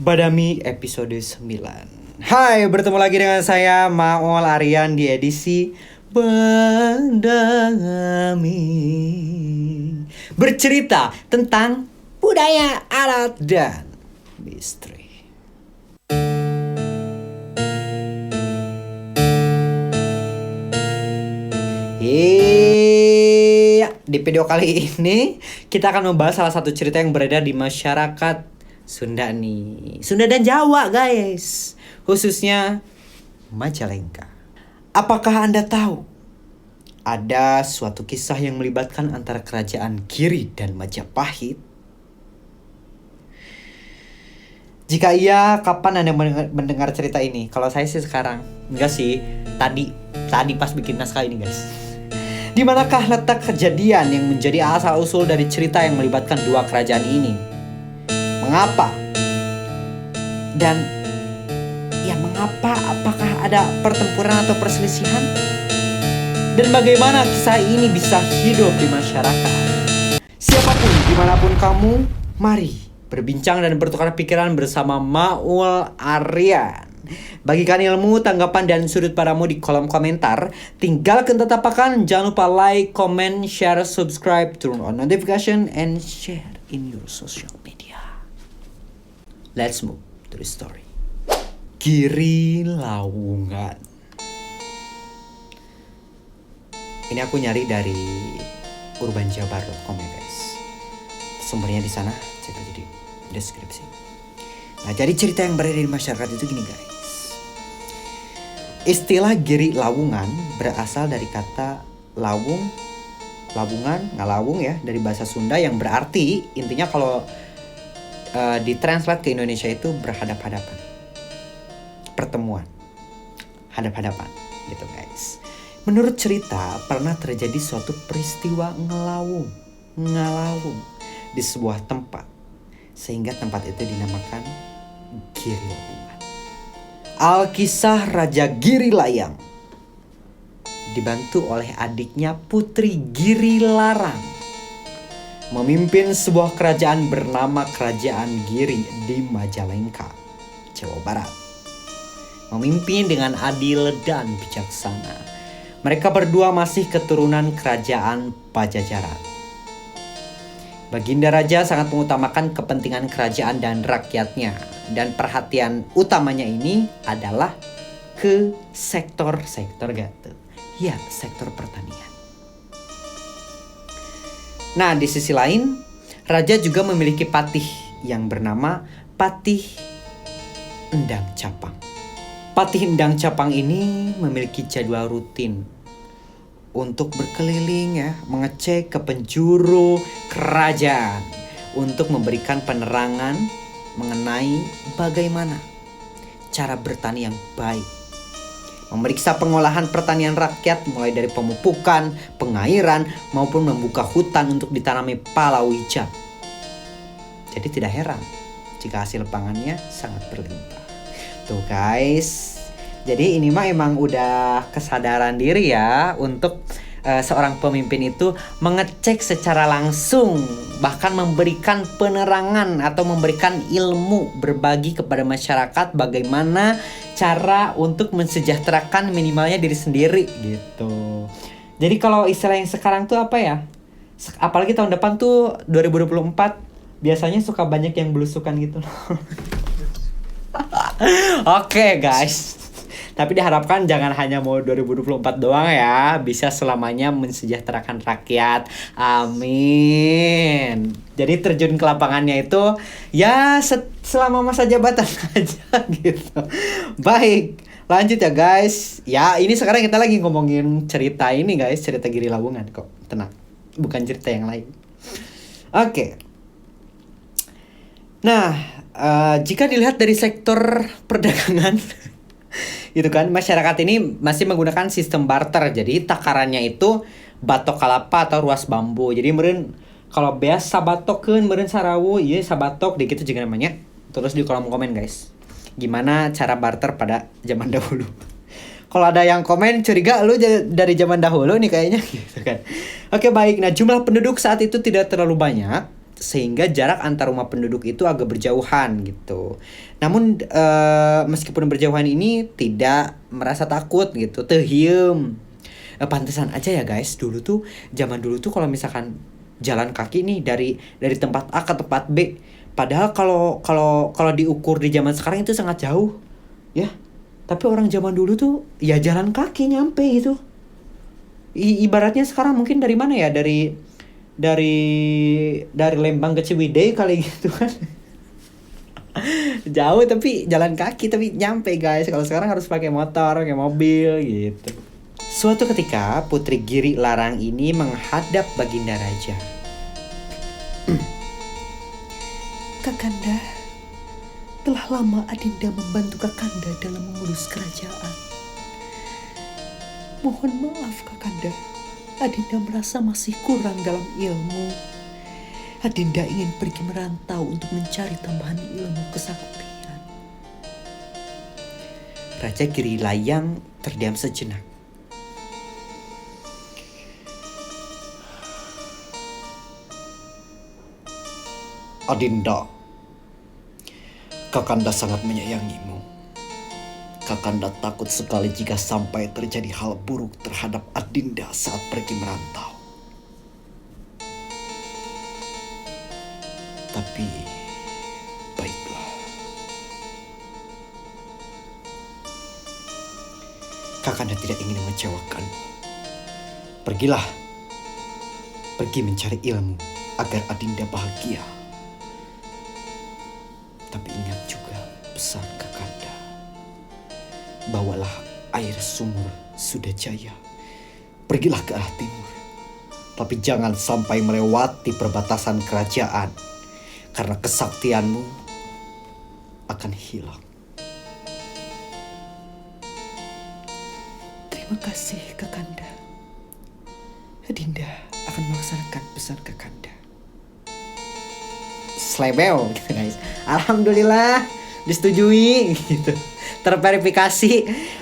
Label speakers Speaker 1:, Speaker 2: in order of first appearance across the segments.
Speaker 1: Badami episode 9. Hai, bertemu lagi dengan saya Maul Aryan di edisi Badami, bercerita tentang budaya, adat, dan misteri. Di video kali ini kita akan membahas salah satu cerita yang beredar di masyarakat Sunda nih. Sunda dan Jawa guys. Khususnya Majalengka. Apakah Anda tahu ada suatu kisah yang melibatkan antara kerajaan Giri dan Majapahit? Jika iya, kapan Anda mendengar cerita ini? Kalau saya sih sekarang. Enggak sih, tadi pas bikin naskah ini guys. Di manakah letak kejadian yang menjadi asal-usul dari cerita yang melibatkan dua kerajaan ini? Mengapa? Dan ya mengapa? Apakah ada pertempuran atau perselisihan? Dan bagaimana kisah ini bisa hidup di masyarakat? Siapapun, dimanapun kamu, mari berbincang dan bertukar pikiran bersama Maul Aryan. Bagikan ilmu, tanggapan, dan sudut pandangmu di kolom komentar. Tinggalkan tetapakan. Jangan lupa like, comment, share, subscribe, turn on notification, and share in your social media. Let's move to the story. Giri Lawungan. Ini aku nyari dari urbanjabar.com ya guys. Sumbernya di sana, cek aja di deskripsi. Nah, jadi cerita yang berada di masyarakat itu gini guys. Istilah Giri Lawungan berasal dari kata lawung, labungan, ngalawung ya, dari bahasa Sunda yang berarti intinya kalau ditranslate ke Indonesia itu berhadap-hadapan, pertemuan, hadap-hadapan gitu guys. Menurut cerita pernah terjadi suatu peristiwa ngalawung di sebuah tempat sehingga tempat itu dinamakan Giri Lawungan. Alkisah Raja Giri Layang dibantu oleh adiknya Putri Giri Larang memimpin sebuah kerajaan bernama Kerajaan Giri di Majalengka, Jawa Barat. Memimpin dengan adil dan bijaksana. Mereka berdua masih keturunan kerajaan Pajajaran. Baginda Raja sangat mengutamakan kepentingan kerajaan dan rakyatnya. Dan perhatian utamanya ini adalah ke sektor-sektor gitu. Ya, sektor pertanian. Nah, di sisi lain, Raja juga memiliki patih yang bernama Patih Endang Capang. Patih Endang Capang ini memiliki jadwal rutin untuk berkeliling ya, mengecek ke penjuru kerajaan untuk memberikan penerangan mengenai bagaimana cara bertani yang baik. Memeriksa pengolahan pertanian rakyat mulai dari pemupukan, pengairan maupun membuka hutan untuk ditanami palawija. Jadi tidak heran jika hasil pangannya sangat berlimpah. Tuh guys. Jadi ini mah emang udah kesadaran diri ya untuk seorang pemimpin itu mengecek secara langsung, bahkan memberikan penerangan atau memberikan ilmu, berbagi kepada masyarakat bagaimana cara untuk mensejahterakan minimalnya diri sendiri gitu. Jadi kalau istilah yang sekarang tuh apa ya? Apalagi tahun depan tuh 2024 biasanya suka banyak yang belusukan gitu. Oke, guys. Tapi diharapkan jangan hanya mau 2024 doang ya. Bisa selamanya mensejahterakan rakyat. Amin. Jadi terjun ke lapangannya itu ya selama masa jabatan aja gitu. Baik, lanjut ya guys. Ya ini sekarang kita lagi ngomongin cerita ini guys. Cerita Giri Lawungan kok. Tenang, bukan cerita yang lain. Oke. Nah, jika dilihat dari sektor perdagangan gitu kan, masyarakat ini masih menggunakan sistem barter. Jadi takarannya itu batok kalapa atau ruas bambu. Jadi meureun kalau beas sabatokeun meureun sarawu, ieu sabatok di kitu juga namanya. Terus di kolom komen guys. Gimana cara barter pada zaman dahulu? Kalau ada yang komen curiga lu dari zaman dahulu nih kayaknya gitu kan. Oke baik, nah jumlah penduduk saat itu tidak terlalu banyak. sehingga jarak antar rumah penduduk itu agak berjauhan gitu. Namun meskipun berjauhan ini tidak merasa takut gitu, tehiem. Pantesan aja ya guys, zaman dulu tuh kalau misalkan jalan kaki nih dari tempat A ke tempat B, padahal kalau diukur di zaman sekarang itu sangat jauh ya, tapi orang zaman dulu tuh ya jalan kaki nyampe gitu. Ibaratnya sekarang mungkin dari mana ya, dari Lembang ke Ciwidey kali gitu kan. Jauh tapi jalan kaki tapi nyampe guys. Kalau sekarang harus pakai motor, pakai mobil gitu. Suatu ketika Putri Giri Larang ini menghadap Baginda Raja.
Speaker 2: Kakanda, telah lama Adinda membantu Kakanda dalam mengurus kerajaan. Mohon maaf Kakanda, Adinda merasa masih kurang dalam ilmu. Adinda ingin pergi merantau untuk mencari tambahan ilmu kesaktian.
Speaker 1: Raja Giri Layang terdiam sejenak.
Speaker 3: Adinda, Kakanda sangat menyayangimu. Kakanda takut sekali jika sampai terjadi hal buruk terhadap Adinda saat pergi merantau. Tapi, baiklah.
Speaker 1: Kakanda tidak ingin mengecewakan. Pergilah. Pergi mencari ilmu agar Adinda bahagia. Tapi ingat juga pesan Kakanda. Bawalah air sumur Sudajaya.
Speaker 3: Pergilah ke arah timur. Tapi jangan sampai melewati perbatasan kerajaan. Karena kesaktianmu akan hilang.
Speaker 2: Terima kasih Kakanda. Adinda akan melaksanakan pesan Kakanda.
Speaker 1: Slebel gitu guys. Alhamdulillah disetujui gitu. Terverifikasi.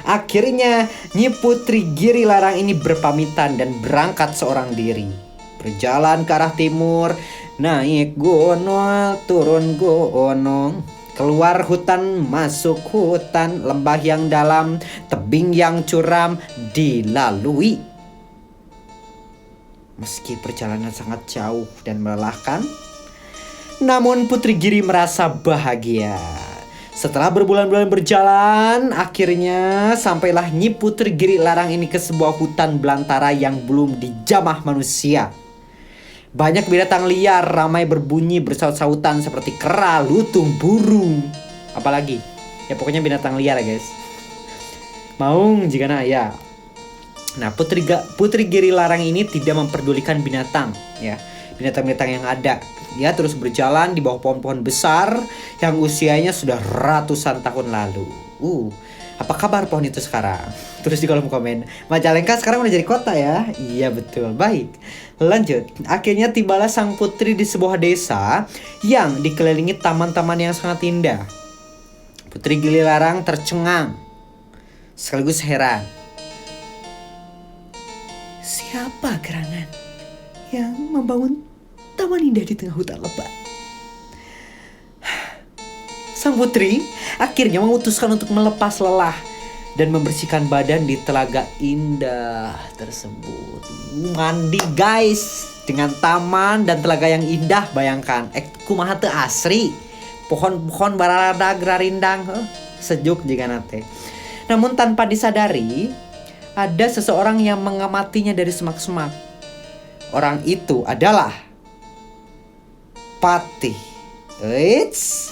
Speaker 1: Akhirnya Nyi Putri Giri Larang ini berpamitan dan berangkat seorang diri. Berjalan ke arah timur, naik gunung, turun gunung, keluar hutan, masuk hutan, lembah yang dalam, tebing yang curam dilalui. Meski perjalanan sangat jauh dan melelahkan, namun Putri Giri merasa bahagia. Setelah berbulan-bulan berjalan, akhirnya sampailah Nyi Putri Giri Larang ini ke sebuah hutan belantara yang belum dijamah manusia. Banyak binatang liar ramai berbunyi bersaut-sautan seperti kera, lutung, burung. Apalagi? Ya pokoknya binatang liar ya guys. Maung jika ya. Nah Putri Giri Larang ini tidak memperdulikan binatang ya. Binatang-binatang yang ada. Dia terus berjalan di bawah pohon-pohon besar yang usianya sudah ratusan tahun lalu. Apa kabar pohon itu sekarang? Tulis di kolom komen. Majalengka sekarang udah jadi kota ya? Iya betul, baik. Lanjut. Akhirnya tibalah sang putri di sebuah desa yang dikelilingi taman-taman yang sangat indah. Putri Giri Larang tercengang sekaligus heran.
Speaker 2: Siapa gerangan yang membangun taman indah di tengah hutan lebat?
Speaker 1: Sang putri akhirnya memutuskan untuk melepas lelah dan membersihkan badan di telaga indah tersebut. Mandi guys, dengan taman dan telaga yang indah, bayangkan. Kumaha teu asri. Pohon-pohon barada gerarindang, sejuk jika nate. Namun tanpa disadari, ada seseorang yang mengamatinya dari semak-semak. Orang itu adalah Patih.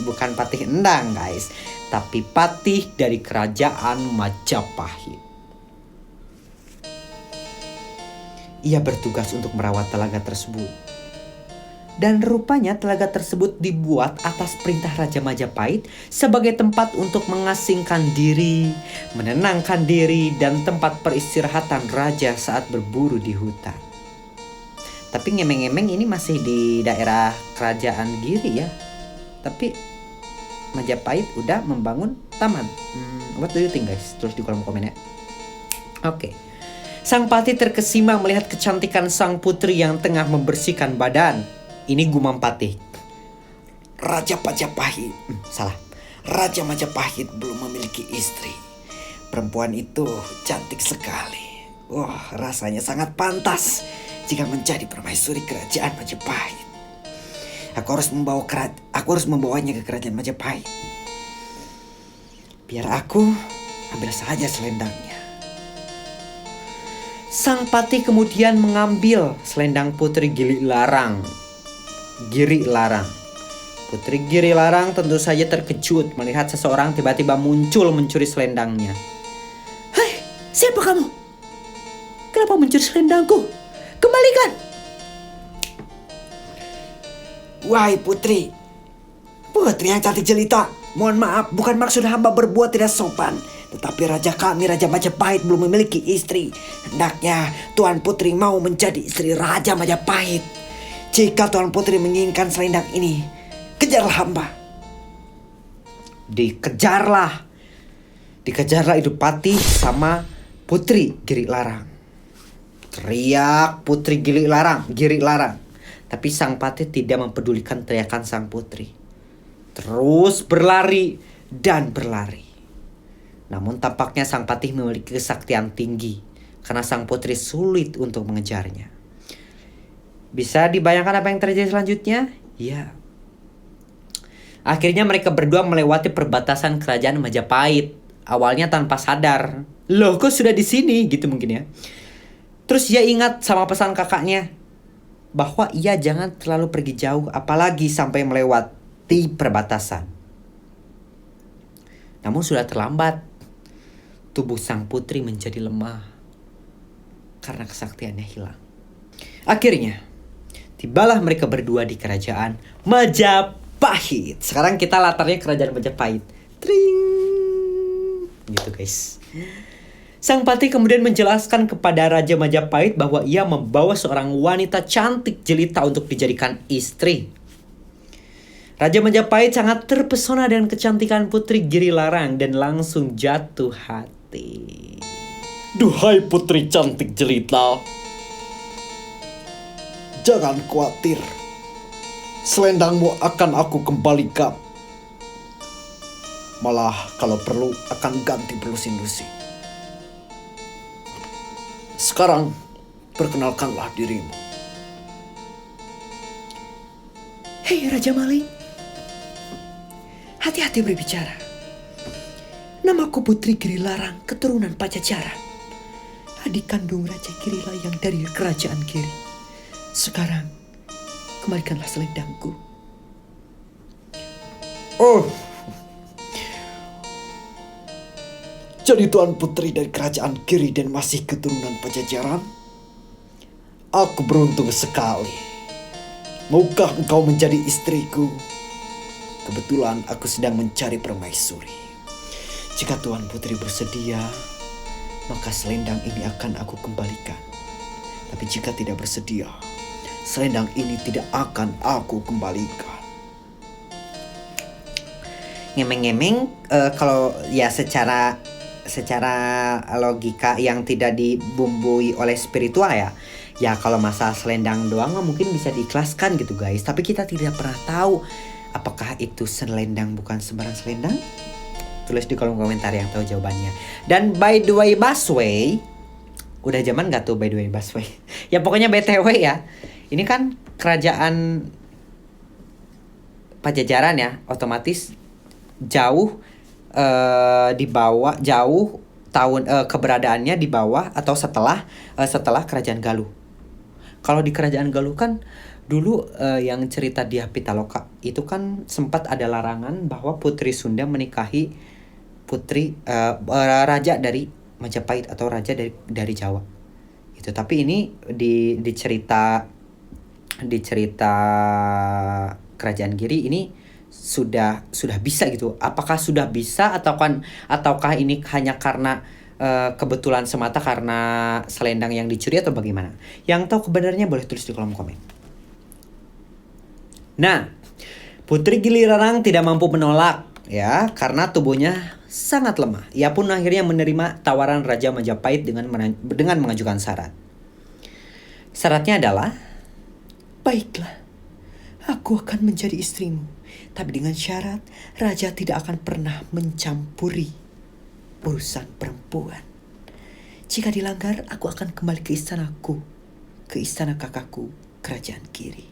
Speaker 1: Bukan Patih Endang guys, tapi Patih dari kerajaan Majapahit. Ia bertugas untuk merawat telaga tersebut. Dan rupanya telaga tersebut dibuat atas perintah Raja Majapahit sebagai tempat untuk mengasingkan diri, menenangkan diri, dan tempat peristirahatan raja saat berburu di hutan. Tapi ngemeng-ngemeng ini masih di daerah kerajaan Giri ya. Tapi Majapahit udah membangun taman. What do you think guys? Tulis di kolom komen ya. Oke. Sang Patih terkesima melihat kecantikan sang putri yang tengah membersihkan badan. Ini gumam Patih.
Speaker 3: Raja Majapahit.
Speaker 1: Salah.
Speaker 3: Raja Majapahit belum memiliki istri. Perempuan itu cantik sekali. Wah, rasanya sangat pantas jika menjadi permaisuri kerajaan Majapahit. Aku harus membawanya ke kerajaan Majapahit. Biar aku ambil saja selendangnya.
Speaker 1: Sang Patih kemudian mengambil selendang Putri Giri Larang. Putri Giri Larang tentu saja terkejut melihat seseorang tiba-tiba muncul mencuri selendangnya.
Speaker 2: Hei, siapa kamu? Kenapa mencuri selendangku? Kembalikan!
Speaker 3: Wahai putri yang cantik jelita, mohon maaf, bukan maksud hamba berbuat tidak sopan. Tetapi raja kami, Raja Majapahit belum memiliki istri. Hendaknya Tuan Putri mau menjadi istri Raja Majapahit. Jika Tuan Putri menginginkan selendang ini, kejarlah hamba.
Speaker 1: Dikejarlah itu Patih sama Putri Giri Larang. Teriak Putri Giri Larang. Tapi sang Patih tidak mempedulikan teriakan sang putri. Terus berlari dan berlari. Namun tampaknya sang Patih memiliki kesaktian tinggi karena sang putri sulit untuk mengejarnya. Bisa dibayangkan apa yang terjadi selanjutnya? Ya. Akhirnya mereka berdua melewati perbatasan kerajaan Majapahit. Awalnya tanpa sadar. Loh, kok sudah di sini? Gitu mungkin ya. Terus ia ingat sama pesan kakaknya bahwa ia jangan terlalu pergi jauh, apalagi sampai melewati perbatasan. Namun sudah terlambat. Tubuh sang putri menjadi lemah karena kesaktiannya hilang. Akhirnya tibalah mereka berdua di kerajaan Majapahit. Sekarang kita latarnya kerajaan Majapahit. Tring. Gitu guys. Sang Patih kemudian menjelaskan kepada Raja Majapahit bahwa ia membawa seorang wanita cantik jelita untuk dijadikan istri. Raja Majapahit sangat terpesona dengan kecantikan Putri Giri Larang dan langsung jatuh hati.
Speaker 3: Duhai putri cantik jelita, jangan khawatir. Selendangmu akan aku kembalikan. Malah kalau perlu akan ganti berlusin-lusin. Sekarang perkenalkanlah dirimu.
Speaker 2: Hei Raja Maling, hati-hati berbicara. Namaku Putri Giri Larang, keturunan Pajajaran. Adik kandung Raja Giri Layang dari kerajaan Giri. Sekarang, kembalikanlah selendangku.
Speaker 3: Oh, jadi Tuan Putri dari kerajaan Giri dan masih keturunan Pajajaran? Aku beruntung sekali. Maukah engkau menjadi istriku? Kebetulan aku sedang mencari permaisuri. Jika Tuan Putri bersedia, maka selendang ini akan aku kembalikan. Tapi jika tidak bersedia, selendang ini tidak akan aku kembalikan.
Speaker 1: Ngemeng-ngemeng, kalau ya secara logika yang tidak dibumbui oleh spiritual ya kalau masalah selendang doang mungkin bisa diikhlaskan gitu guys. Tapi kita tidak pernah tahu apakah itu selendang bukan sembarang selendang. Tulis di kolom komentar yang tahu jawabannya. Dan by the way Busway, udah zaman gak tuh by the way Busway? Ya pokoknya BTW ya, ini kan kerajaan Pajajaran ya, otomatis jauh di bawah, jauh tahun keberadaannya di bawah atau setelah kerajaan Galuh. Kalau di kerajaan Galuh kan dulu yang cerita di Pitaloka itu kan sempat ada larangan bahwa putri Sunda menikahi putri raja dari Majapahit atau raja dari Jawa. Itu tapi ini di cerita kerajaan Giri ini sudah bisa gitu. Apakah sudah bisa ataukah ini hanya karena kebetulan semata karena selendang yang dicuri atau bagaimana? Yang tahu kebenarannya boleh tulis di kolom komen. Nah, Putri Giri Larang tidak mampu menolak ya karena tubuhnya sangat lemah. Ia pun akhirnya menerima tawaran Raja Majapahit dengan mengajukan syarat. Syaratnya adalah,
Speaker 2: baiklah, Aku akan menjadi istrimu, tapi dengan syarat raja tidak akan pernah mencampuri urusan perempuan. Jika dilanggar, aku akan kembali ke istanaku, ke istana kakakku, kerajaan Giri.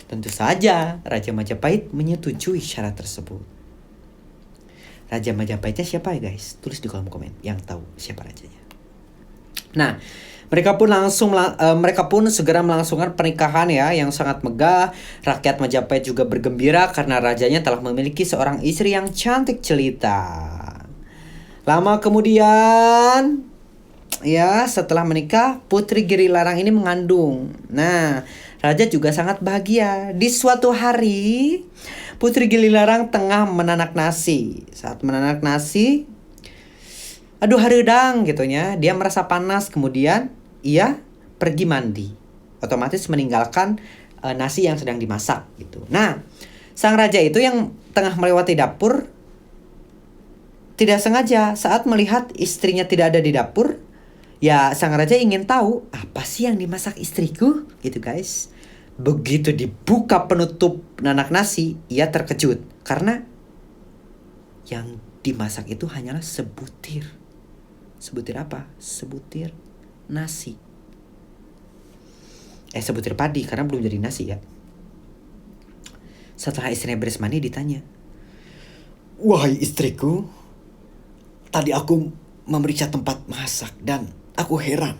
Speaker 1: Tentu saja Raja Majapahit menyetujui syarat tersebut. Raja Majapahitnya siapa ya guys? Tulis di kolom komen yang tahu siapa rajanya. Nah, mereka pun segera melangsungkan pernikahan ya yang sangat megah. Rakyat Majapahit juga bergembira karena rajanya telah memiliki seorang istri yang cantik jelita. Lama kemudian, ya setelah menikah, Putri Giri Larang ini mengandung. Nah, raja juga sangat bahagia. Di suatu hari, Putri Giri Larang tengah menanak nasi. Saat menanak nasi, aduh hareudang gitunya, dia merasa panas, kemudian ia pergi mandi. Otomatis meninggalkan nasi yang sedang dimasak gitu. Nah, sang raja itu yang tengah melewati dapur tidak sengaja saat melihat istrinya tidak ada di dapur, ya sang raja ingin tahu apa sih yang dimasak istriku gitu guys. Begitu dibuka penutup nanak nasi, ia terkejut karena yang dimasak itu hanyalah sebutir. Sebutir apa? Sebutir nasi. Sebutir padi karena belum jadi nasi ya. Setelah istrinya beres mandi ditanya,
Speaker 3: Wahai istriku, tadi aku memeriksa tempat masak dan aku heran.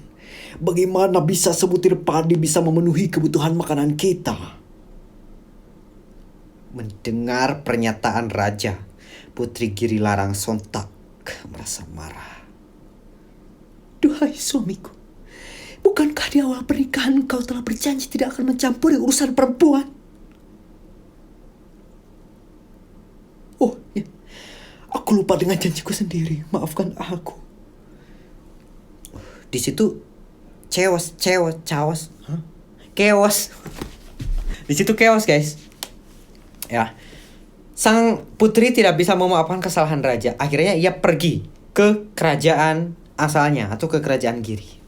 Speaker 3: Bagaimana bisa sebutir padi bisa memenuhi kebutuhan makanan kita?
Speaker 1: mendengar pernyataan raja, Putri Giri Larang sontak merasa marah.
Speaker 2: Duhai suamiku, bukankah di awal pernikahan kau telah berjanji tidak akan mencampuri urusan perempuan? Oh ya, aku lupa dengan janjiku sendiri. Maafkan aku.
Speaker 1: Di situ chaos. Di situ chaos guys. Ya, sang putri tidak bisa memaafkan kesalahan raja. Akhirnya ia pergi ke kerajaan asalnya atau ke kerajaan Giri.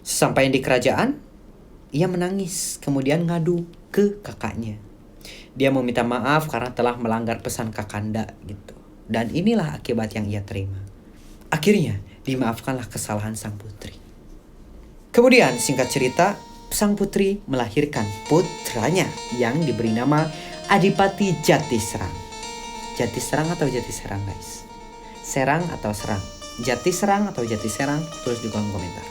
Speaker 1: Sampai di kerajaan, ia menangis, kemudian ngadu ke kakaknya. Dia meminta maaf karena telah melanggar pesan kakanda gitu. Dan inilah akibat yang ia terima. Akhirnya dimaafkanlah kesalahan sang putri. Kemudian singkat cerita, sang putri melahirkan putranya yang diberi nama Adipati Jatisrang. Jatisrang atau Jatiserang guys? Serang atau serang? Jatiserang atau Jatiserang? Tulis di kolom komentar.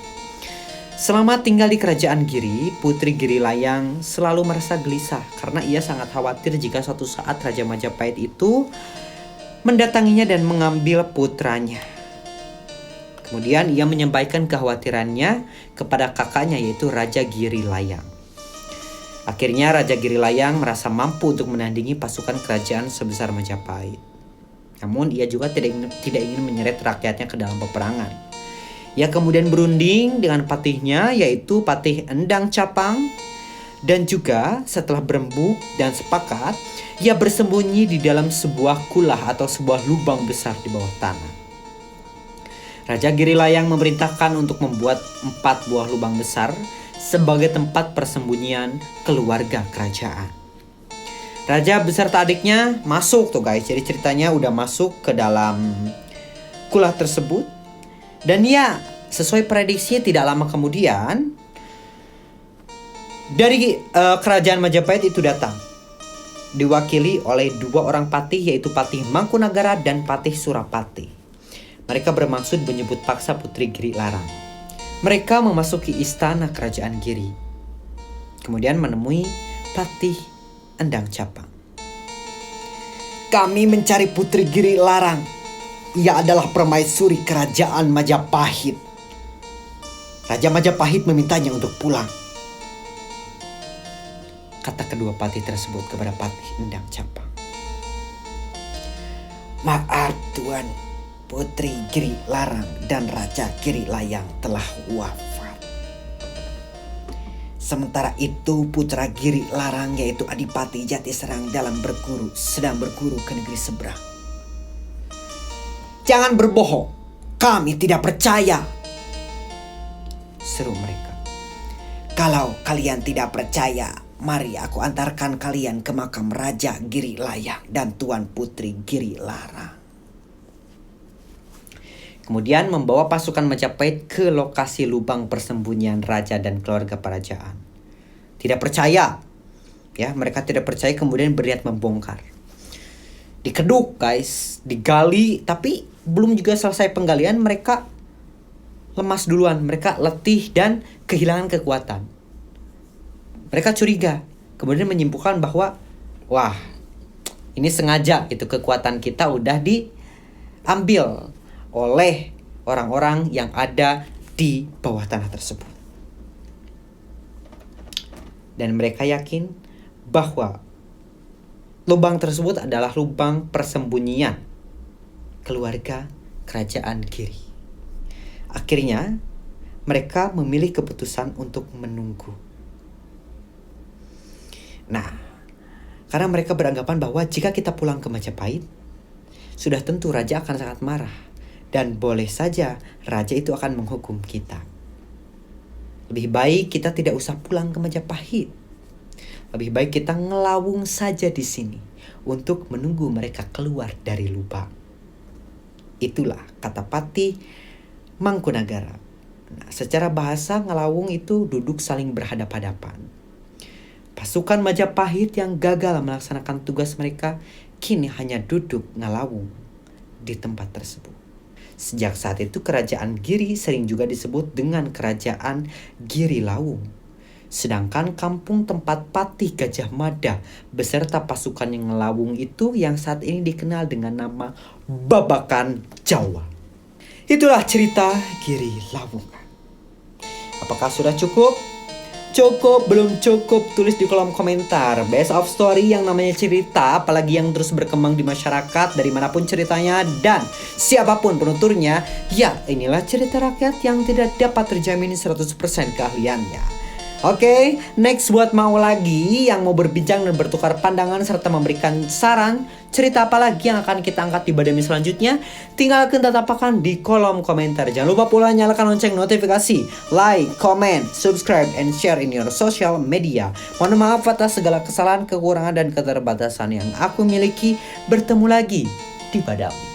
Speaker 1: Selama tinggal di kerajaan Giri, Putri Giri Layang selalu merasa gelisah karena ia sangat khawatir jika suatu saat Raja Majapahit itu mendatanginya dan mengambil putranya. Kemudian ia menyampaikan kekhawatirannya kepada kakaknya yaitu Raja Giri Layang. Akhirnya Raja Giri Layang merasa mampu untuk menandingi pasukan kerajaan sebesar Majapahit. Namun ia juga tidak ingin menyeret rakyatnya ke dalam peperangan. Ia kemudian berunding dengan patihnya yaitu Patih Endang Capang. Dan juga setelah berembuk dan sepakat, ia bersembunyi di dalam sebuah kulah atau sebuah lubang besar di bawah tanah. Raja Giri Layang memerintahkan untuk membuat 4 buah lubang besar sebagai tempat persembunyian keluarga kerajaan. Raja beserta adiknya masuk tuh guys. Jadi ceritanya udah masuk ke dalam kulah tersebut. Dan ya sesuai prediksi tidak lama kemudian dari kerajaan Majapahit itu datang. Diwakili oleh 2 orang patih yaitu Patih Mangkunagara dan Patih Surapati. Mereka bermaksud menyebut paksa Putri Giri Larang. Mereka memasuki istana kerajaan Giri. Kemudian menemui Patih Endang Capang.
Speaker 3: Kami mencari Putri Giri Larang. Ia adalah permaisuri kerajaan Majapahit. Raja Majapahit memintanya untuk pulang.
Speaker 1: Kata kedua patih tersebut kepada Patih Endang Capang.
Speaker 3: Maaf Tuan, Putri Giri Larang dan Raja Giri Layang telah wafat. Sementara itu putra Giri Larang yaitu Adipati Jatisrang sedang berguru ke negeri seberang. Jangan berbohong, kami tidak percaya,
Speaker 1: seru mereka.
Speaker 2: Kalau kalian tidak percaya, mari aku antarkan kalian ke makam Raja Giri Layang dan Tuan Putri Giri Larang.
Speaker 1: Kemudian membawa pasukan Majapahit ke lokasi lubang persembunyian raja dan keluarga kerajaan. Tidak percaya, ya mereka tidak percaya, kemudian berniat membongkar. Dikeduk guys, digali, tapi belum juga selesai penggalian mereka lemas duluan, mereka letih dan kehilangan kekuatan. Mereka curiga, kemudian menyimpulkan bahwa wah, ini sengaja itu kekuatan kita udah diambil oleh orang-orang yang ada di bawah tanah tersebut. Dan mereka yakin bahwa lubang tersebut adalah lubang persembunyian keluarga kerajaan Giri. Akhirnya mereka memilih keputusan untuk menunggu. Nah, karena mereka beranggapan bahwa jika kita pulang ke Majapahit, sudah tentu raja akan sangat marah. Dan boleh saja raja itu akan menghukum kita. Lebih baik kita tidak usah pulang ke Majapahit. Lebih baik kita ngelawung saja di sini untuk menunggu mereka keluar dari lubang. Itulah kata Patih Mangkunagara. Nah, secara bahasa ngelawung itu duduk saling berhadap-hadapan. Pasukan Majapahit yang gagal melaksanakan tugas mereka kini hanya duduk ngelawung di tempat tersebut. Sejak saat itu kerajaan Giri sering juga disebut dengan kerajaan Giri Lawung. Sedangkan kampung tempat Patih Gajah Mada beserta pasukan yang ngelawung itu yang saat ini dikenal dengan nama Babakan Jawa. Itulah cerita Giri Lawung. Apakah sudah cukup? Cukup, belum cukup, tulis di kolom komentar. Best of story yang namanya cerita, apalagi yang terus berkembang di masyarakat dari manapun ceritanya dan siapapun penuturnya, ya inilah cerita rakyat yang tidak dapat terjamin 100% keahliannya. Oke, next buat mau lagi yang mau berbincang dan bertukar pandangan serta memberikan saran cerita apa lagi yang akan kita angkat di Badami selanjutnya, tinggalkan tatapakan di kolom komentar. Jangan lupa pula nyalakan lonceng notifikasi, like, comment, subscribe, and share in your social media. Mohon maaf atas segala kesalahan, kekurangan, dan keterbatasan yang aku miliki. Bertemu lagi di Badami.